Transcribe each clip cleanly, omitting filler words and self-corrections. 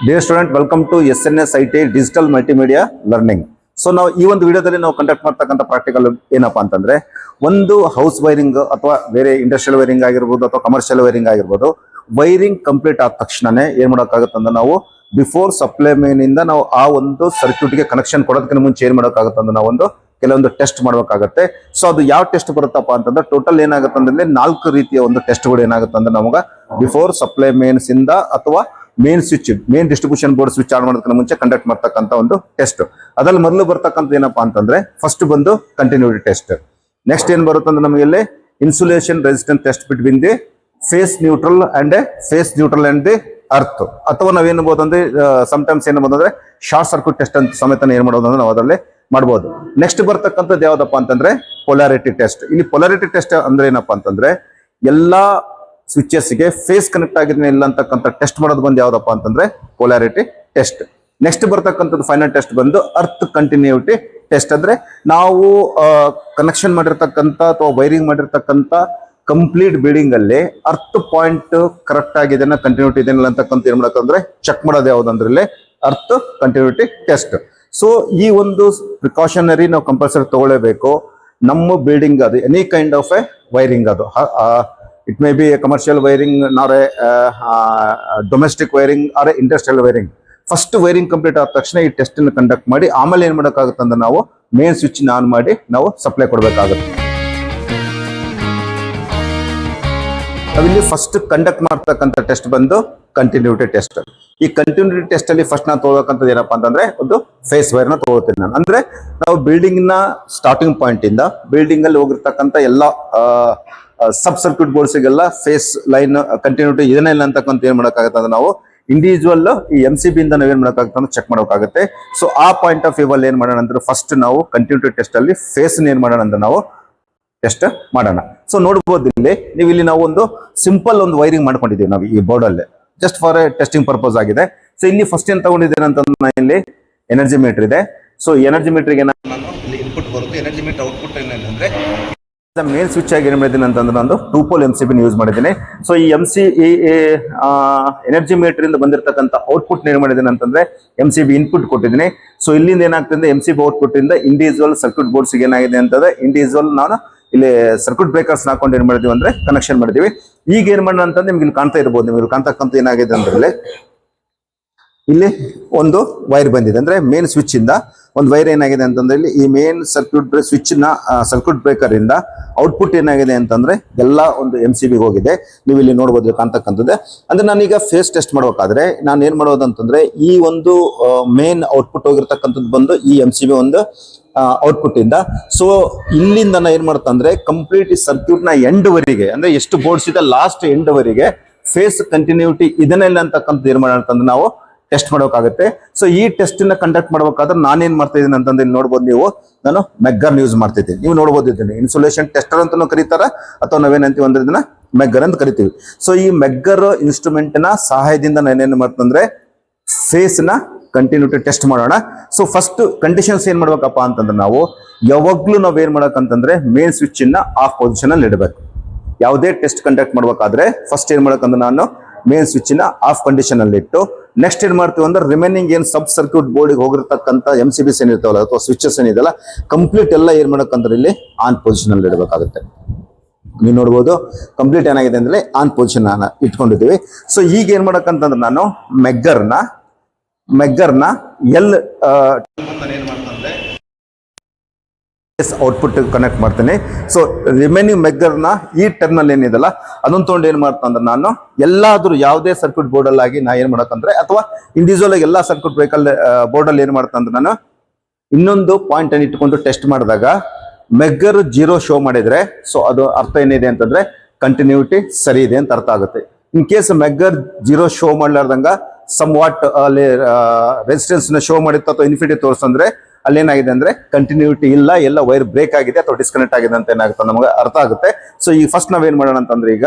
Dear student, welcome to SNS IT Digital Multimedia Learning. So ನಾವು ಈ ಒಂದು ವಿಡಿಯೋದಲ್ಲಿ ನಾವು ಕಂಡಕ್ಟ್ ಮಾಡ್ತಕ್ಕಂಥ ಪ್ರಾಕ್ಟಿಕಲ್ ಏನಪ್ಪಾ ಅಂತಂದ್ರೆ ಒಂದು ಹೌಸ್ ವೈರಿಂಗ್ ಅಥವಾ ಬೇರೆ ಇಂಡಸ್ಟ್ರಿಯಲ್ ವೈರಿಂಗ್ ಆಗಿರ್ಬೋದು ಅಥವಾ ಕಮರ್ಷಿಯಲ್ ವೈರಿಂಗ್ ಆಗಿರ್ಬೋದು, ವೈರಿಂಗ್ ಕಂಪ್ಲೀಟ್ ಆದ ತಕ್ಷಣನೇ ಏನ್ ಮಾಡೋಕ್ಕಾಗುತ್ತೆ ಅಂದ್ರೆ ನಾವು ಬಿಫೋರ್ ಸಪ್ಲೈ ಮೇನ್ ಇಂದ ನಾವು ಆ ಒಂದು ಸರ್ಕ್ಯೂಟ್ಗೆ ಕನೆಕ್ಷನ್ ಕೊಡೋದಕ್ಕಿಂತ ಮುಂಚೆ ಏನ್ ಮಾಡೋಕ್ಕಾಗುತ್ತೆ ಅಂದ್ರೆ ನಾವೊಂದು ಕೆಲವೊಂದು ಟೆಸ್ಟ್ ಮಾಡಬೇಕಾಗುತ್ತೆ. ಸೊ ಅದು ಯಾವ ಟೆಸ್ಟ್ ಬರುತ್ತಪ್ಪ ಅಂತಂದ್ರೆ ಟೋಟಲ್ ಏನಾಗುತ್ತೆ ಅಂದ್ರೆ 4 ರೀತಿಯ ಒಂದು ಟೆಸ್ಟ್ಗಳು ಏನಾಗುತ್ತೆ ಅಂದ್ರೆ ನಮಗೆ ಬಿಫೋರ್ ಸಪ್ಲೈ ಮೇನ್ಸ್ ಇಂದ ಅಥವಾ main switch main distribution board switch on ಮಾಡೋದಕ್ಕಿಂತ ಮುಂಚೆ ಕಂಡಕ್ಟ್ ಮಾಡ್ತಕ್ಕಂಥ ಒಂದು ಟೆಸ್ಟ್. ಅದ್ರಲ್ಲಿ ಮೊದಲು ಬರ್ತಕ್ಕಂಥ ಏನಪ್ಪಾ ಅಂತಂದ್ರೆ ಫಸ್ಟ್ ಬಂದು ಕಂಟಿನ್ಯೂಟಿ ಟೆಸ್ಟ್. ನೆಕ್ಸ್ಟ್ ಏನ್ ಬರುತ್ತೆ ಅಂದ್ರೆ ನಮಗೆ ಇಲ್ಲಿ insulation resistance test between the phase neutral and the earth, ಅಥವಾ ನಾವೇನ್ಬೋದು ಅಂದ್ರೆ ಸಮ್ಟೈಮ್ಸ್ ಏನ್ಬೋದು ಅಂದ್ರೆ ಶಾರ್ಟ್ ಸರ್ಕ್ಯೂಟ್ ಟೆಸ್ಟ್ ಅಂತ ಸಮೇತ ಏನ್ ಮಾಡೋದು ಅಂದ್ರೆ ನಾವು ಅದರಲ್ಲಿ ಮಾಡಬಹುದು. ನೆಕ್ಸ್ಟ್ ಬರ್ತಕ್ಕಂಥದ್ದು ಯಾವ್ದಪ್ಪ ಅಂತಂದ್ರೆ ಪೊಲಾರಿಟಿ ಟೆಸ್ಟ್. ಇಲ್ಲಿ ಪೊಲಾರಿಟಿ ಟೆಸ್ಟ್ ಅಂದ್ರೆ ಏನಪ್ಪಾ ಅಂತಂದ್ರೆ ಎಲ್ಲಾ ಸ್ವಿಚಸ್ಗೆ ಫೇಸ್ ಕನೆಕ್ಟ್ ಆಗಿದ್ರೆ ಇಲ್ಲ ಅಂತಕ್ಕಂಥ ಟೆಸ್ಟ್ ಮಾಡೋದು ಬಂದು ಯಾವ್ದಪ್ಪ ಅಂತಂದ್ರೆ ಪೊಲಾರಿಟಿ ಟೆಸ್ಟ್. ನೆಕ್ಸ್ಟ್ ಬರ್ತಕ್ಕಂಥದ್ದು ಫೈನಲ್ ಟೆಸ್ಟ್ ಬಂದು ಅರ್ತ್ ಕಂಟಿನ್ಯೂಟಿ ಟೆಸ್ಟ್. ಅಂದ್ರೆ ನಾವು ಕನೆಕ್ಷನ್ ಮಾಡಿರ್ತಕ್ಕಂಥ ಅಥವಾ ವೈರಿಂಗ್ ಮಾಡಿರ್ತಕ್ಕಂಥ ಕಂಪ್ಲೀಟ್ ಬಿಲ್ಡಿಂಗ್ ಅಲ್ಲಿ ಅರ್ತ್ ಪಾಯಿಂಟ್ ಕರೆಕ್ಟ್ ಆಗಿದೆ ಕಂಟಿನ್ಯೂಟಿ ಇದೆ ಅಂತಕ್ಕಂಥ ಏನ್ ಮಾಡಕ್ಕಂದ್ರೆ ಚೆಕ್ ಮಾಡೋದು ಯಾವ್ದಂದ್ರೆ ಇಲ್ಲಿ ಅರ್ತ್ ಕಂಟಿನ್ಯೂಟಿ ಟೆಸ್ಟ್. ಸೊ ಈ ಒಂದು ಪ್ರಿಕಾಷನರಿ ನಾವು ಕಂಪಲ್ಸರಿ ತಗೊಳ್ಳೇಬೇಕು. ನಮ್ಮ ಬಿಲ್ಡಿಂಗ್ ಅದು any kind of a wiring, ಅದು it may be a commercial wiring nor a domestic wiring or a industrial wiring. First wiring complete ಆದ ತಕ್ಷಣ ಈ ಟೆಸ್ಟ್ ಅನ್ನು ಕಂಡಕ್ಟ್ ಮಾಡಿ ಆಮೇಲೆ ಏನ್ ಮಾಡೋಕ್ಕಾಗುತ್ತೆ ಅಂದ್ರೆ ನಾವು ಮೇನ್ ಸ್ವಿಚ್ ಆನ್ ಮಾಡಿ ನಾವು ಸಪ್ಲೈ ಕೊಡಬೇಕಾಗುತ್ತೆ. ನಾವಿಲ್ಲಿ ಫಸ್ಟ್ ಕಂಡಕ್ಟ್ ಮಾಡ್ತಕ್ಕಂಥ ಟೆಸ್ಟ್ ಬಂದು ಕಂಟಿನ್ಯೂಟಿ ಟೆಸ್ಟ್. ಈ ಕಂಟಿನ್ಯೂಟಿ ಟೆಸ್ಟ್ ಅಲ್ಲಿ ಫಸ್ಟ್ ನಾವು ತಗೋಬೇಕಂತದ್ದು ಏನಪ್ಪಾ ಅಂತಂದ್ರೆ ಒಂದು ಫೇಸ್ ವೈರ್ ನ ತಗೋತೀನಿ ನಾನು. ಅಂದ್ರೆ ನಾವು ಬಿಲ್ಡಿಂಗ್ ನ ಸ್ಟಾರ್ಟಿಂಗ್ ಪಾಯಿಂಟ್ ಇಂದ ಬಿಲ್ಡಿಂಗ್ ಅಲ್ಲಿ ಹೋಗಿರ್ತಕ್ಕಂಥ ಎಲ್ಲಾ ಸಬ್ ಸರ್ಕ್ಯೂಟ್ ಬೋರ್ಡ್ಸ್ಗೆಲ್ಲ ಫೇಸ್ ಲೈನ್ ಕಂಟಿನ್ಯೂಟಿ ಇದನ್ನ ಇಲ್ಲ ಅಂತಕ್ಕಂಥ ಏನ್ ಮಾಡೋಕ್ಕಾಗುತ್ತೆ ಅಂದ್ರೆ ನಾವು ಇಂಡಿವಿಜುವಲ್ ಈ MCB ಇಂದ ನಾವೇನ್ ಮಾಡೋಕ್ಕಾಗುತ್ತೆ ಅಂದ್ರೆ ಚೆಕ್ ಮಾಡೋಕ್ಕಾಗುತ್ತೆ. ಸೊ ಆ ಪಾಯಿಂಟ್ ಆಫ್ ವ್ಯೂ ಅಲ್ಲಿ ಏನ್ ಮಾಡೋಣ ಅಂದ್ರೆ ಫಸ್ಟ್ ನಾವು ಕಂಟಿನ್ಯೂಟಿ ಟೆಸ್ಟ್ ಅಲ್ಲಿ ಫೇಸ್ ಏನ್ ಮಾಡೋಣ ಅಂದ್ರೆ ನಾವು ಟೆಸ್ಟ್ ಮಾಡೋಣ. ಸೊ ನೋಡ್ಬೋದು ಇಲ್ಲಿ ನಾವು ಒಂದು ಸಿಂಪಲ್ ಒಂದು ವೈರಿಂಗ್ ಮಾಡ್ಕೊಂಡಿದ್ದೀವಿ ನಾವು ಈ ಬೋರ್ಡ್ ಅಲ್ಲಿ, just for A testing purpose ಆಗಿದೆ. ಸೊ ಇಲ್ಲಿ ಫಸ್ಟ್ ಏನ್ ತಗೊಂಡಿದ್ದೇನೆ ಅಂತಂದ್ರೆ ಇಲ್ಲಿ ಎನರ್ಜಿ ಮೀಟರ್ ಇದೆ. ಸೊ ಎನರ್ಜಿ ಮೀಟರ್ಗೆ ನಾನು ಇಲ್ಲಿ ಇನ್ಪುಟ್ ಬರುತ್ತೆ. ಎನರ್ಜಿ ಮೀಟರ್ ಔಟ್ಪುಟ್ ಏನಂದ್ರೆ ಮೇನ್ ಸ್ವಿಚ್ ಆಗಿ ಏನ್ ಮಾಡಿದ್ದೀನಿ ಅಂತಂದ್ರೆ ನಾನು 2 pole MCB ಯೂಸ್ ಮಾಡಿದ್ದೀನಿ. ಸೊ ಈ ಎನರ್ಜಿ ಮೀಟರ್ ಇಂದ ಬಂದಿರತಕ್ಕಂಥ ಔಟ್ಪುಟ್ ಏನ್ ಮಾಡಿದ್ದೀನಿ ಅಂತಂದ್ರೆ MCB ಇನ್ಪುಟ್ ಕೊಟ್ಟಿದ್ದೀನಿ. ಸೊ ಇಲ್ಲಿಂದ ಏನಾಗ್ತದೆ MCB ಔಟ್ಪುಟ್ ಇಂದ ಇಂಡಿವಿಜುವಲ್ ಸರ್ಕ್ಯೂಟ್ ಬೋರ್ಡ್ಸ್ ಏನಾಗಿದೆ ಅಂತಂದ್ರೆ ಇಂಡಿವಿಜುವಲ್ ನಾನು ಇಲ್ಲಿ ಸರ್ಕ್ಯೂಟ್ ಬ್ರೇಕರ್ಸ್ ಹಾಕೊಂಡು ಏನ್ ಮಾಡಿದೀವಿ ಅಂದ್ರೆ ಕನೆಕ್ಷನ್ ಮಾಡಿದೀವಿ. ಈಗ ಏನ್ ಮಾಡೋಣ ಅಂತಂದ್ರೆ ನಿಮ್ಗೆ ಇಲ್ಲಿ ಕಾಣ್ತಾ ಇರ್ಬೋದು, ನಿಮ್ಗೆ ಕಾಣ್ತಕ್ಕಂಥ ಏನಾಗಿದೆ ಅಂದ್ರೆ ಇಲ್ಲಿ ಒಂದು ವೈರ್ ಬಂದಿದೆ. ಅಂದ್ರೆ ಮೇನ್ ಸ್ವಿಚ್ ಇಂದ ಒಂದು ವೈರ್ ಏನಾಗಿದೆ ಅಂತಂದ್ರೆ ಇಲ್ಲಿ ಈ ಮೇನ್ ಸರ್ಕ್ಯೂಟ್ ಸ್ವಿಚ್ ನ ಸರ್ಕ್ಯೂಟ್ ಬ್ರೇಕರ್ ಇಂದ ಔಟ್ಪುಟ್ ಏನಾಗಿದೆ ಅಂತಂದ್ರೆ ಎಲ್ಲ ಒಂದು MCB ಹೋಗಿದೆ. ನೀವು ಇಲ್ಲಿ ನೋಡ್ಬೋದು ಕಾಣ್ತಕ್ಕಂಥದ್ದು. ಅಂದ್ರೆ ನಾನೀಗ ಫೇಸ್ ಟೆಸ್ಟ್ ಮಾಡ್ಬೇಕಾದ್ರೆ ನಾನು ಏನ್ ಮಾಡೋದು ಅಂತಂದ್ರೆ ಈ ಒಂದು ಮೇನ್ ಔಟ್ಪುಟ್ ಹೋಗಿರ್ತಕ್ಕಂಥದ್ದು ಬಂದು ಈ MCB ಒಂದು ಔಟ್ಪುಟ್ ಇಂದ. ಸೊ ಇಲ್ಲಿಂದ ನಾ ಏನ್ ಮಾಡ್ತಾ ಅಂದ್ರೆ ಕಂಪ್ಲೀಟ್ ಈ ಸರ್ಕ್ಯೂಟ್ ನ ಎಂಡ್ ವರೆಗೆ, ಅಂದ್ರೆ ಎಷ್ಟು ಬೋರ್ಡ್ಸ್ ಇದೆ ಲಾಸ್ಟ್ ಎಂಡ್ ವರೆಗೆ ಫೇಸ್ ಕಂಟಿನ್ಯೂಟಿ ಇದನ್ನೆಲ್ಲ ಅಂತಕ್ಕಂಥ ಏನ್ ಮಾಡೋಣ ಅಂತಂದ್ರೆ ನಾವು ಟೆಸ್ಟ್ ಮಾಡೋಕ್ಕಾಗುತ್ತೆ. ಸೊ ಈ ಟೆಸ್ಟ್ ನ ಕಂಡಕ್ಟ್ ಮಾಡ್ಬೇಕಾದ್ರೆ ನಾನೇನ್ ಮಾಡ್ತಾ ಇದ್ದೀನಿ ಅಂತಂದ್ರೆ ಇಲ್ಲಿ ನೋಡ್ಬೋದು ನೀವು, ನಾನು ಮೆಗ್ಗರ್ ಯೂಸ್ ಮಾಡ್ತಿದ್ದೀನಿ. ನೀವು ನೋಡ್ಬೋದು ಇದನ್ನ ಇನ್ಸುಲೇಷನ್ ಟೆಸ್ಟರ್ ಅಂತಾನು ಕರೀತಾರ ಅಥವಾ ನಾವೇನಂತೀವಿ ಅಂದ್ರೆ ಇದನ್ನ ಮೆಗ್ಗರ್ ಅಂತ ಕರಿತೀವಿ. ಸೊ ಈ ಮೆಗ್ಗರ್ ಇನ್ಸ್ಟ್ರೂಮೆಂಟ್ ನ ಸಹಾಯದಿಂದ ನಾನೇನ್ ಮಾಡ್ತಂದ್ರೆ ಫೇಸ್ ನ ಕಂಟಿನ್ಯೂಟಿ ಟೆಸ್ಟ್ ಮಾಡೋಣ. ಸೊ ಫಸ್ಟ್ ಕಂಡೀಷನ್ಸ್ ಏನ್ ಮಾಡ್ಬೇಕಪ್ಪ ಅಂತಂದ್ರೆ ನಾವು ಯಾವಾಗ್ಲೂ ನಾವ್ ಏನ್ ಮಾಡಕಂತಂದ್ರೆ ಮೇನ್ ಸ್ವಿಚ್ ನ ಆಫ್ ಪೊಸಿಷನ್ ಅಲ್ಲಿ ಇಡಬೇಕು. ಯಾವುದೇ ಟೆಸ್ಟ್ ಕಂಡಕ್ಟ್ ಮಾಡ್ಬೇಕಾದ್ರೆ ಫಸ್ಟ್ ಏನ್ ಮಾಡಕಂದ್ರೆ ನಾನು ಮೇನ್ ಸ್ವಿಚ್ ನ ಆಫ್ ಕಂಡೀಷನ್ ಅಲ್ಲಿ ಇಟ್ಟು ನೆಕ್ಸ್ಟ್ ಏನ್ ಮಾಡ್ತೀವಿ ಅಂದ್ರೆ ರಿಮೈನಿಂಗ್ ಏನ್ ಸಬ್ ಸರ್ಕ್ಯೂಟ್ ಬೋರ್ಡ್ ಹೋಗಿರ್ತಕ್ಕಂಥ MCBs ಏನಿರ್ತಾವಲ್ಲ ಅಥವಾ ಸ್ವಿಚಸ್ ಏನಿದೆಲ್ಲ ಕಂಪ್ಲೀಟ್ ಎಲ್ಲ ಏನ್ ಮಾಡಕಂದ್ರೆ ಇಲ್ಲಿ ಆನ್ ಪೊಸಿಷನ್ ಅಲ್ಲಿ ಇಡಬೇಕಾಗುತ್ತೆ. ನೀವು ನೋಡ್ಬೋದು ಕಂಪ್ಲೀಟ್ ಏನಾಗಿದೆ ಅಂದ್ರೆ ಆನ್ ಪೊಸಿಷನ್ ಇಟ್ಕೊಂಡಿದ್ದೀವಿ. ಸೊ ಈಗ ಏನ್ ಮಾಡಕಂತಂದ್ರೆ ನಾನು ಮೆಗ್ಗರ್ನ ಏನ್ ಮಾಡ್ತಂದ್ರೆ ಔಟ್ಪುಟ್ ಕನೆಕ್ಟ್ ಮಾಡ್ತೀನಿ. ಸೊ ರಿಮೈನಿಂಗ್ ಮೆಗ್ಗರ್ನ ಈ ಟರ್ನಲ್ ಏನಿದೆಲ್ಲ ಅದನ್ನ ತೊಗೊಂಡು ಏನ್ ಮಾಡ್ತಂದ್ರೆ ನಾನು ಎಲ್ಲಾದ್ರೂ ಯಾವುದೇ ಸರ್ಕ್ಯೂಟ್ ಬೋರ್ಡ್ ಅಲ್ಲಿ ನಾ ಏನ್ ಮಾಡಕಂದ್ರೆ ಅಥವಾ ಇಂಡಿವಿಜುವಲ್ ಆಗಿ ಎಲ್ಲಾ ಸರ್ಕ್ಯೂಟ್ ಬ್ರೇಕರ್ ಬೋರ್ಡ್ ಅಲ್ಲಿ ಏನ್ ಮಾಡ್ತಂದ್ರೆ ನಾನು ಇನ್ನೊಂದು ಪಾಯಿಂಟ್ ಅನ್ನು ಇಟ್ಕೊಂಡು ಟೆಸ್ಟ್ ಮಾಡಿದಾಗ ಮೆಗ್ಗರ್ 0 ಶೋ ಮಾಡಿದ್ರೆ ಸೊ ಅದು ಅರ್ಥ ಏನಿದೆ ಅಂತಂದ್ರೆ ಕಂಟಿನ್ಯೂಟಿ ಸರಿ ಇದೆ ಅಂತ ಅರ್ಥ ಆಗುತ್ತೆ. ಇನ್ ಕೇಸ್ ಮೆಗ್ಗರ್ 0 ಶೋ ಮಾಡ್ಲಾರ್ದಂಗ ಸಮ್ ವಾಟ್ ಅಲ್ಲಿ ರೆಸಿಸ್ಟೆನ್ಸ್ ನ ಶೋ ಮಾಡಿತ್ತು ಅಥವಾ ಇನ್ಫಿನಿಟಿ ತೋರಿಸಂದ್ರೆ ಅಲ್ಲಿ ಏನಾಗಿದೆ ಅಂದ್ರೆ ಕಂಟಿನ್ಯೂಟಿ ಇಲ್ಲ, ಎಲ್ಲ ವೈರ್ ಬ್ರೇಕ್ ಆಗಿದೆ ಅಥವಾ ಡಿಸ್ಕನೆಕ್ಟ್ ಆಗಿದೆ ಅಂತ ಏನಾಗುತ್ತೆ ನಮಗೆ ಅರ್ಥ ಆಗುತ್ತೆ. ಸೊ ಈ ಫಸ್ಟ್ ನಾವೇನ್ ಮಾಡೋಣ ಅಂತಂದ್ರೆ ಈಗ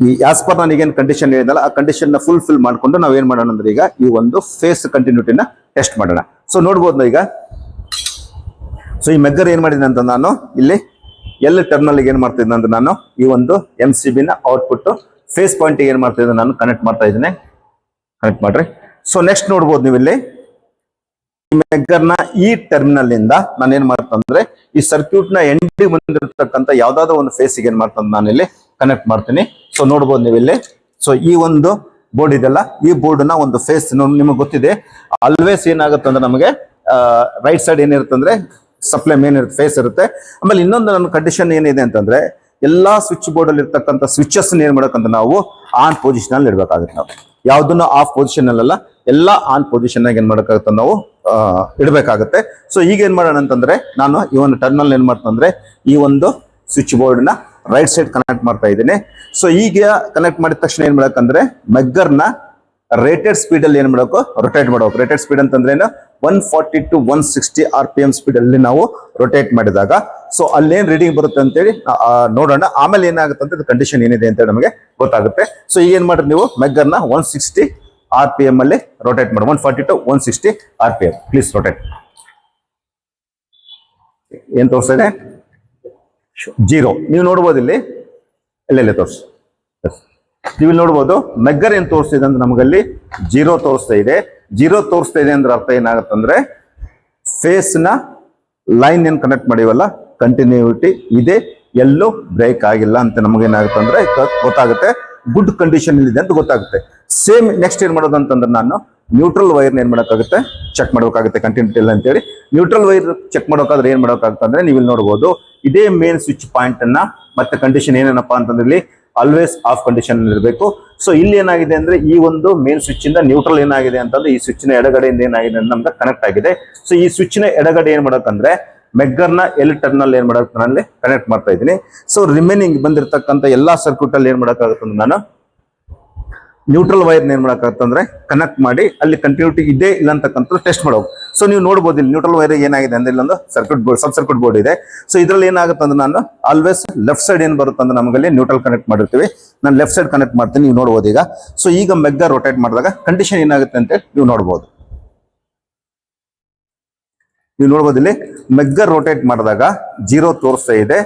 ಈ ಆಸ್ ಪರ್ ನನಗೇನು ಕಂಡೀಷನ್ ಹೇಳಿದಲ್ಲ ಆ ಕಂಡೀಷನ್ ನ ಫುಲ್ಫಿಲ್ ಮಾಡ್ಕೊಂಡು ನಾವೇನ್ ಮಾಡೋಣ ಅಂದ್ರೆ ಈಗ ಈ ಒಂದು ಫೇಸ್ ಕಂಟಿನ್ಯೂಟಿನ ಟೆಸ್ಟ್ ಮಾಡೋಣ. ಸೊ ನೋಡ್ಬೋದು ಈಗ. ಸೊ ಈ ಮೆಗ್ಗರ್ ಏನ್ ಮಾಡಿದೆ ಅಂತ ನಾನು ಇಲ್ಲಿ ಟರ್ಮಿನಲ್ ಏನ್ ಮಾಡ್ತಿದ್ದೆ ಅಂದ್ರೆ ನಾನು ಈ ಒಂದು MCB ನ ಔಟ್ಪುಟ್ ಫೇಸ್ ಪಾಯಿಂಟ್ ಏನ್ ಮಾಡ್ತಿದ್ದೆ ನಾನು ಕನೆಕ್ಟ್ ಮಾಡ್ತಾ ಇದ್ದೀನಿ. ಕನೆಕ್ಟ್ ಮಾಡ್ರಿ. ಸೊ ನೆಕ್ಸ್ಟ್ ನೋಡ್ಬೋದು ನೀವು ಇಲ್ಲಿ ಮೆಗ್ಗರ್ನ ಈ ಟರ್ಮಿನಲ್ ಇಂದ ನಾನು ಏನ್ ಮಾಡ್ತಂದ್ರೆ ಈ ಸರ್ಕ್ಯೂಟ್ ನ ಎಂಡಿಗೆ ಬಂದಿರತಕ್ಕಂತ ಯಾವ್ದಾದ್ರು ಒಂದು ಫೇಸ್ ಏನ್ ಮಾಡ್ತಂದ್ರೆ ನಾನು ಇಲ್ಲಿ ಕನೆಕ್ಟ್ ಮಾಡ್ತೀನಿ. ಸೊ ನೋಡ್ಬೋದು ನೀವು ಇಲ್ಲಿ. ಸೊ ಈ ಒಂದು ಬೋರ್ಡ್ ಇದೆಲ್ಲ, ಈ ಬೋರ್ಡ್ ನ ಒಂದು ಫೇಸ್ ನಿಮಗೆ ಗೊತ್ತಿದೆ, ಆಲ್ವೇಸ್ ಏನಾಗುತ್ತೆ ಅಂದ್ರೆ ನಮಗೆ ರೈಟ್ ಸೈಡ್ ಏನಿರುತ್ತೆ ಅಂದ್ರೆ ಸಪ್ಲೈ ಮೇನ್ ಇರುತ್ತೆ, ಫೇಸ್ ಇರುತ್ತೆ. ಆಮೇಲೆ ಇನ್ನೊಂದು ನನ್ನ ಕಂಡೀಷನ್ ಏನಿದೆ ಅಂತಂದ್ರೆ ಎಲ್ಲಾ ಸ್ವಿಚ್ ಬೋರ್ಡ್ ಅಲ್ಲಿ ಇರ್ತಕ್ಕಂಥ ಸ್ವಿಚಸ್ ಏನ್ ಮಾಡಬೇಕಂತ ನಾವು ಆನ್ ಪೊಸಿಷನ್ ಅಲ್ಲಿ ಇಡ್ಬೇಕಾಗುತ್ತೆ. ನಾವು ಯಾವ್ದನ್ನು ಆಫ್ ಪೊಸಿಷನ್ ಅಲ್ಲ, ಎಲ್ಲಾ ಆನ್ ಪೊಸಿಷನ್ ಆಗಿ ಏನ್ ಮಾಡಬೇಕಾಗುತ್ತೆ ನಾವು ಇಡಬೇಕಾಗುತ್ತೆ. ಸೊ ಈಗ ಏನ್ ಮಾಡೋಣ ಅಂತಂದ್ರೆ ನಾನು ಈ ಒಂದು ಟರ್ಮಿನಲ್ ಏನ್ ಮಾಡ್ತಂದ್ರೆ ಈ ಒಂದು ಸ್ವಿಚ್ ಬೋರ್ಡ್ ನ ರೈಟ್ ಸೈಡ್ ಕನೆಕ್ಟ್ ಮಾಡ್ತಾ ಇದ್ದೀನಿ. ಸೊ ಈಗ ಕನೆಕ್ಟ್ ಮಾಡಿದ ತಕ್ಷಣ ಏನ್ ಮಾಡಬೇಕಂದ್ರೆ ಮೆಗ್ಗರ್ನ ರೇಟೆಡ್ ಸ್ಪೀಡ್ ಅಲ್ಲಿ ಏನ್ ಮಾಡಬೇಕು, ರೊಟೇಟ್ ಮಾಡಬೇಕು. ರೇಟೆಡ್ ಸ್ಪೀಡ್ ಅಂತಂದ್ರೆ ಏನು, 140 to 160 RPM ಸ್ಪೀಡ್ ಅಲ್ಲಿ ನಾವು ರೊಟೇಟ್ ಮಾಡಿದಾಗ ಸೊ ಅಲ್ಲೇನ್ ರೀಡಿಂಗ್ ಬರುತ್ತೆ ಅಂತೇಳಿ ನೋಡೋಣ. ಆಮೇಲೆ ಏನಾಗುತ್ತೆ ಅಂತ ಕಂಡೀಷನ್ ಏನಿದೆ ಅಂತ ನಮಗೆ ಗೊತ್ತಾಗುತ್ತೆ. ಸೊ ಈಗ ಏನ್ ಮಾಡ್ರಿ ನೀವು ಮೆಗ್ಗರ್ನ 160 RPM ಅಲ್ಲಿ ರೊಟೇಟ್ ಮಾಡಿ, 140 to 160 RPM ಪ್ಲೀಸ್ ರೊಟೇಟ್. ಏನ್ ತೋರಿಸ್ತಾ ಇದೆ, 0. ನೀವು ನೋಡ್ಬೋದು ಇಲ್ಲಿ ಎಲ್ಲೆಲ್ಲೇ ತೋರಿಸಿ, ನೀವು ಇಲ್ಲಿ ನೋಡ್ಬೋದು ಮೆಗ್ಗರ್ ಏನ್ ತೋರಿಸ್ತಿದೆ ಅಂದ್ರೆ ನಮಗಲ್ಲಿ 0 ತೋರಿಸ್ತಾ ಇದೆ. 0 ತೋರಿಸ್ತಾ ಇದೆ ಅಂದ್ರೆ ಅರ್ಥ ಏನಾಗುತ್ತೆ ಅಂದ್ರೆ ಫೇಸ್ ನ ಲೈನ್ ಏನ್ ಕನೆಕ್ಟ್ ಮಾಡಿವಲ್ಲ ಕಂಟಿನ್ಯೂಟಿ ಇದೆ, ಎಲ್ಲೂ ಬ್ರೇಕ್ ಆಗಿಲ್ಲ ಅಂತ ನಮಗೇನಾಗುತ್ತೆ ಅಂದ್ರೆ ಗೊತ್ತಾಗುತ್ತೆ, ಗುಡ್ ಕಂಡೀಷನ್ ಇದೆ ಅಂತ ಗೊತ್ತಾಗುತ್ತೆ. ಸೇಮ್ ನೆಕ್ಸ್ಟ್ ಏನ್ ಮಾಡೋದು ಅಂತಂದ್ರೆ ನಾನು ನ್ಯೂಟ್ರಲ್ ವೈರ್ ಏನ್ ಮಾಡೋಕ್ಕಾಗುತ್ತೆ, ಚೆಕ್ ಮಾಡಬೇಕಾಗುತ್ತೆ ಕಂಟಿನ್ಯೂಟಿ ಇಲ್ಲ ಅಂತೇಳಿ. ನ್ಯೂಟ್ರಲ್ ವೈರ್ ಚೆಕ್ ಮಾಡೋಕಾದ್ರೆ ಏನ್ ಮಾಡೋಕ್ಕಾಗುತ್ತೆ ಅಂದ್ರೆ ನೀವು ಇಲ್ಲಿ ನೋಡ್ಬೋದು ಇದೇ ಮೇನ್ ಸ್ವಿಚ್ ಪಾಯಿಂಟ್ ಅನ್ನ ಮತ್ತೆ ಕಂಡೀಷನ್ ಏನೇನಪ್ಪಾ ಅಂತಂದ್ರೆ ಇಲ್ಲಿ ಆಲ್ವೇಸ್ ಆಫ್ ಕಂಡೀಷನ್ ಇರಬೇಕು. ಸೊ ಇಲ್ಲಿ ಏನಾಗಿದೆ ಅಂದ್ರೆ ಈ ಒಂದು ಮೇನ್ ಸ್ವಿಚ್ ಇಂದ ನ್ಯೂಟ್ರಲ್ ಏನಾಗಿದೆ ಅಂತಂದ್ರೆ ಈ ಸ್ವಿಚ್ ನ ಎಡಗಡೆಯಿಂದ ಏನಾಗಿದೆ ಅಂತ ನಮ್ಗೆ ಕನೆಕ್ಟ್ ಆಗಿದೆ. ಸೊ ಈ ಸ್ವಿಚ್ ನ ಎಡಗಡೆ ಏನ್ ಮಾಡಬೇಕಂದ್ರೆ ಮೆಗ್ಗರ್ನ ಎಲ್ ಟರ್ಮಿನಲ್ ಏನ್ ಮಾಡಕ್ ನಾನು ಕನೆಕ್ಟ್ ಮಾಡ್ತಾ ಇದ್ದೀನಿ. ಸೊ ರಿಮೈನಿಂಗ್ ಬಂದಿರತಕ್ಕಂತ ಎಲ್ಲಾ ಸರ್ಕ್ಯೂಟ್ ಅಲ್ಲಿ ಏನ್ ಮಾಡಕ್ಕಾಗುತ್ತೆ ಅಂದ್ರೆ ನಾನು ನ್ಯೂಟ್ರಲ್ ವೈರ್ ಏನ್ ಮಾಡಕ್ಕಾಗತ್ತಂದ್ರೆ ಕನೆಕ್ಟ್ ಮಾಡಿ ಅಲ್ಲಿ ಕಂಟಿನ್ಯೂಟಿ ಇದೆ ಇಲ್ಲ ಅಂತಕ್ಕಂಥ ಟೆಸ್ಟ್ ಮಾಡೋದು. ಸೊ ನೀವು ನೋಡ್ಬೋದು ಇಲ್ಲಿ ನ್ಯೂಟ್ರಲ್ ವೈರ್ ಏನಾಗಿದೆ ಅಂದ್ರೆ ಇಲ್ಲೊಂದು ಸರ್ಕ್ಯೂಟ್ ಬೋರ್ಡ್, ಸಬ್ ಸರ್ಕ್ಯೂಟ್ ಬೋರ್ಡ್ ಇದೆ. ಸೊ ಇದ್ರಲ್ಲಿ ಏನಾಗುತ್ತೆ ಅಂದ್ರೆ ನಾನು ಆಲ್ವೇಸ್ ಲೆಫ್ಟ್ ಸೈಡ್ ಏನ್ ಬರುತ್ತೆ ಅಂದ್ರೆ ನಮಗಲ್ಲಿ ನ್ಯೂಟ್ರಲ್ ಕನೆಕ್ಟ್ ಮಾಡಿರ್ತೀವಿ, ನಾನು ಲೆಫ್ಟ್ ಸೈಡ್ ಕನೆಕ್ಟ್ ಮಾಡ್ತೀನಿ. ನೀವು ನೋಡ್ಬೋದು ಈಗ. ಸೊ ಈಗ ಮೆಗ್ಗರ್ ರೊಟೇಟ್ ಮಾಡಿದಾಗ ಕಂಡೀಷನ್ ಏನಾಗುತ್ತೆ ಅಂತ ನೀವು ನೋಡ್ಬೋದು. ನೀವು ನೋಡ್ಬೋದು ಇಲ್ಲಿ ಮೆಗ್ಗರ್ ರೊಟೇಟ್ ಮಾಡಿದಾಗ 0 ತೋರಿಸ್ತಾ ಇದೆ.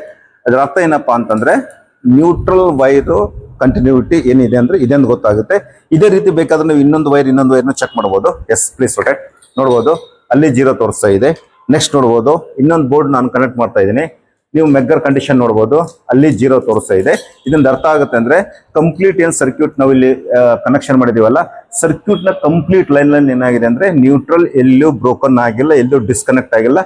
ಅದರ ಅರ್ಥ ಏನಪ್ಪಾ ಅಂತಂದ್ರೆ ನ್ಯೂಟ್ರಲ್ ವೈರು ಕಂಟಿನ್ಯೂಟಿ ಏನಿದೆ ಅಂದ್ರೆ ಇದೆ ಅಂತ ಗೊತ್ತಾಗುತ್ತೆ. ಇದೇ ರೀತಿ ಬೇಕಾದ್ರೆ ನೀವು ಇನ್ನೊಂದು ವೈರ್ನ ಚೆಕ್ ಮಾಡಬಹುದು. Yes please rotate. ನೋಡ್ಬೋದು ಅಲ್ಲಿ 0 ತೋರಿಸ್ತಾ ಇದೆ. ನೆಕ್ಸ್ಟ್ ನೋಡ್ಬೋದು ಇನ್ನೊಂದು ಬೋರ್ಡ್ ನಾನು ಕನೆಕ್ಟ್ ಮಾಡ್ತಾ ಇದ್ದೀನಿ, ನೀವು ಮೆಗ್ಗರ್ ಕಂಡೀಷನ್ ನೋಡ್ಬೋದು ಅಲ್ಲಿ 0 ತೋರಿಸ್ತಾ ಇದೆ. ಇದರಿಂದ ಅರ್ಥ ಆಗುತ್ತೆ ಅಂದ್ರೆ ಕಂಪ್ಲೀಟ್ ಏನ್ ಸರ್ಕ್ಯೂಟ್ ನಾವು ಇಲ್ಲಿ ಕನೆಕ್ಷನ್ ಮಾಡಿದೀವಲ್ಲ, ಸರ್ಕ್ಯೂಟ್ ನ ಕಂಪ್ಲೀಟ್ ಲೈನ್ ಏನಾಗಿದೆ ಅಂದ್ರೆ ನ್ಯೂಟ್ರಲ್ ಎಲ್ಲೂ ಬ್ರೋಕನ್ ಆಗಿಲ್ಲ, ಎಲ್ಲೂ ಡಿಸ್ಕನೆಕ್ಟ್ ಆಗಿಲ್ಲ,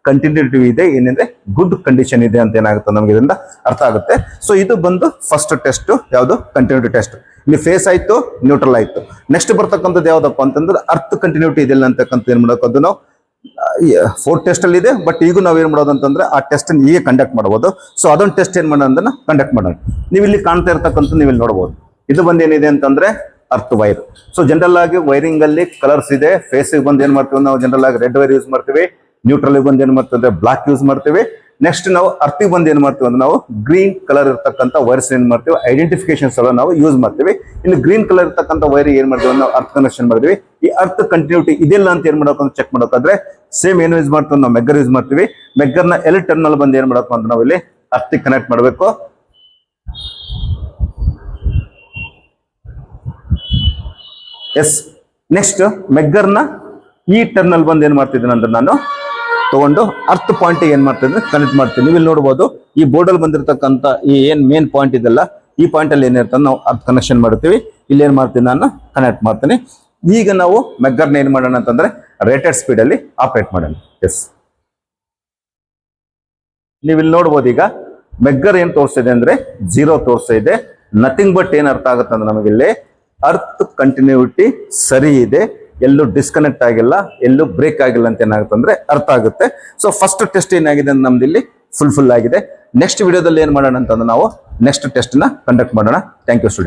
ಕಂಟಿನ್ಯೂಟಿ ಇದೆ, ಏನಂದ್ರೆ ಗುಡ್ ಕಂಡೀಷನ್ ಇದೆ ಅಂತ ಏನಾಗುತ್ತೆ ನಮ್ಗೆ ಇದರಿಂದ ಅರ್ಥ ಆಗುತ್ತೆ. ಸೊ ಇದು ಬಂದು ಫಸ್ಟ್ ಟೆಸ್ಟ್, ಯಾವುದು ಕಂಟಿನ್ಯೂಟಿ ಟೆಸ್ಟ್. ಇಲ್ಲಿ ಫೇಸ್ ಆಯ್ತು, ನ್ಯೂಟ್ರಲ್ ಆಯ್ತು. ನೆಕ್ಸ್ಟ್ ಬರ್ತಕ್ಕಂಥದ್ದು ಯಾವ್ದಪ್ಪ ಅಂತಂದ್ರೆ ಅರ್ಥ ಕಂಟಿನ್ಯೂಟಿ ಇದೆಲ್ಲ ಅಂತಕ್ಕಂಥ ಏನ್ ಮಾಡೋದು ನಾವು 4 ಟೆಸ್ಟ್ ಅಲ್ಲಿ ಇದೆ. ಬಟ್ ಈಗ ನಾವ್ ಏನ್ ಮಾಡೋದು ಅಂತಂದ್ರೆ ಆ ಟೆಸ್ಟ್ ಈಗ ಕಂಡಕ್ಟ್ ಮಾಡಬಹುದು. ಸೊ ಅದೊಂದು ಟೆಸ್ಟ್ ಏನ್ ಮಾಡೋದನ್ನ ಕಂಡಕ್ಟ್ ಮಾಡೋಣ. ನೀವು ಇಲ್ಲಿ ಕಾಣ್ತಾ ಇರ್ತಕ್ಕಂಥ ನೀವು ಇಲ್ಲಿ ನೋಡಬಹುದು, ಇದು ಬಂದು ಏನಿದೆ ಅಂತಂದ್ರೆ ಅರ್ತ್ ವೈರ್. ಸೊ ಜನರಲ್ ಆಗಿ ವೈರಿಂಗ್ ಅಲ್ಲಿ ಕಲರ್ಸ್ ಇದೆ. ಫೇಸ್ ಬಂದು ಏನ್ ಮಾಡ್ತೀವಿ ನಾವು ಜನರಲ್ ಆಗಿ ರೆಡ್ ವೈರ್ ಯೂಸ್ ಮಾಡ್ತೀವಿ, ನ್ಯೂಟ್ರಲ್ ಬಂದು ಏನ್ ಮಾಡ್ತೀವಿ ಬ್ಲಾಕ್ ಯೂಸ್ ಮಾಡ್ತೀವಿ. ನೆಕ್ಸ್ಟ್ ನಾವು ಅರ್ಥಿಗೆ ಬಂದು ಏನ್ ಮಾಡ್ತೀವಿ ಅಂದ್ರೆ ನಾವು ಗ್ರೀನ್ ಕಲರ್ ಇರ್ತಕ್ಕಂಥ ವೈರ್ಸ್ ಏನ್ ಮಾಡ್ತೀವಿ, ಐಡೆಂಟಿಫಿಕೇಶನ್ಸ್ ಎಲ್ಲ ನಾವು ಯೂಸ್ ಮಾಡ್ತೀವಿ. ಇನ್ನು ಗ್ರೀನ್ ಕಲರ್ ಇರ್ತಕ್ಕಂಥ ವೈರ್ ಏನ್ ಮಾಡ್ತೀವಿ ನಾವು ಅರ್ತ್ ಕನೆಕ್ಷನ್ ಮಾಡ್ತೀವಿ. ಈ ಅರ್ತ್ ಕಂಟಿನ್ಯೂಟಿ ಇದೆಲ್ಲ ಅಂತ ಏನ್ ಮಾಡೋಕೆ ಚೆಕ್ ಮಾಡೋಕಾದ್ರೆ ಸೇಮ್ ಏನು ಯೂಸ್ ಮಾಡ್ತೀವಿ ನಾವು ಮೆಗ್ಗರ್ ಯೂಸ್ ಮಾಡ್ತೀವಿ. ಮೆಗ್ಗರ್ನ ಎಲ್ ಟರ್ಮಿನಲ್ ಬಂದು ಏನ್ ಮಾಡಬೇಕು ಅಂತ ನಾವು ಇಲ್ಲಿ ಅರ್ಥಿಗೆ ಕನೆಕ್ಟ್ ಮಾಡಬೇಕು. ಎಸ್ ನೆಕ್ಸ್ಟ್ ಮೆಗ್ಗರ್ನ ಈ ಟರ್ಮಿನಲ್ ಬಂದು ಏನ್ ಮಾಡ್ತಿದ್ದೀನಿ ಅಂದ್ರೆ ನಾನು ತಗೊಂಡು ಅರ್ತ್ ಪಾಯಿಂಟ್ ಏನ್ ಮಾಡ್ತಿದ್ದೀನಿ ಕನೆಕ್ಟ್ ಮಾಡ್ತೀನಿ. ನೀವು ಇಲ್ಲಿ ನೋಡಬಹುದು ಈ ಬೋರ್ಡ್ ಅಲ್ಲಿ ಬಂದಿರತಕ್ಕಂತ ಈ ಏನ್ ಮೇನ್ ಪಾಯಿಂಟ್ ಇದೆಲ್ಲ, ಈ ಪಾಯಿಂಟ್ ಅಲ್ಲಿ ಏನಿರ್ತದೆ ನಾವು ಅರ್ತ್ ಕನೆಕ್ಷನ್ ಮಾಡ್ತೀವಿ. ಇಲ್ಲಿ ಏನ್ ಮಾಡ್ತೀನಿ ನಾನು ಕನೆಕ್ಟ್ ಮಾಡ್ತೀನಿ. ಈಗ ನಾವು ಮೆಗ್ಗರ್ನ ಏನ್ ಮಾಡೋಣ ಅಂತಂದ್ರೆ ರೇಟೆಡ್ ಸ್ಪೀಡ್ ಅಲ್ಲಿ ಆಪರೇಟ್ ಮಾಡೋಣ. ಎಸ್ ನೀವು ಇಲ್ಲಿ ನೋಡ್ಬೋದು ಈಗ ಮೆಗ್ಗರ್ ಏನ್ ತೋರಿಸ್ತಿದೆ ಅಂದ್ರೆ 0 ತೋರಿಸ್ತಾ ಇದೆ. ನಥಿಂಗ್ ಬಟ್ ಏನ್ ಅರ್ಥ ಆಗುತ್ತೆ ಅಂದ್ರೆ ನಮಗೆ ಇಲ್ಲಿ ಅರ್ತ್ ಕಂಟಿನ್ಯೂಟಿ ಸರಿ ಇದೆ, ಎಲ್ಲೂ ಡಿಸ್ಕನೆಕ್ಟ್ ಆಗಿಲ್ಲ, ಎಲ್ಲೂ ಬ್ರೇಕ್ ಆಗಿಲ್ಲ ಅಂತ ಏನಾಗುತ್ತೆ ಅಂದ್ರೆ ಅರ್ಥ ಆಗುತ್ತೆ. ಸೊ ಫಸ್ಟ್ ಟೆಸ್ಟ್ ಏನಾಗಿದೆ ಅಂದ್ರೆ ನಮ್ದು ಇಲ್ಲಿ ಫುಲ್ ಆಗಿದೆ. ನೆಕ್ಸ್ಟ್ ವಿಡಿಯೋದಲ್ಲಿ ಏನ್ ಮಾಡೋಣ ಅಂತಂದ್ರೆ ನಾವು ನೆಕ್ಸ್ಟ್ ಟೆಸ್ಟ್ ನ ಕಂಡಕ್ಟ್ ಮಾಡೋಣ. Thank you student.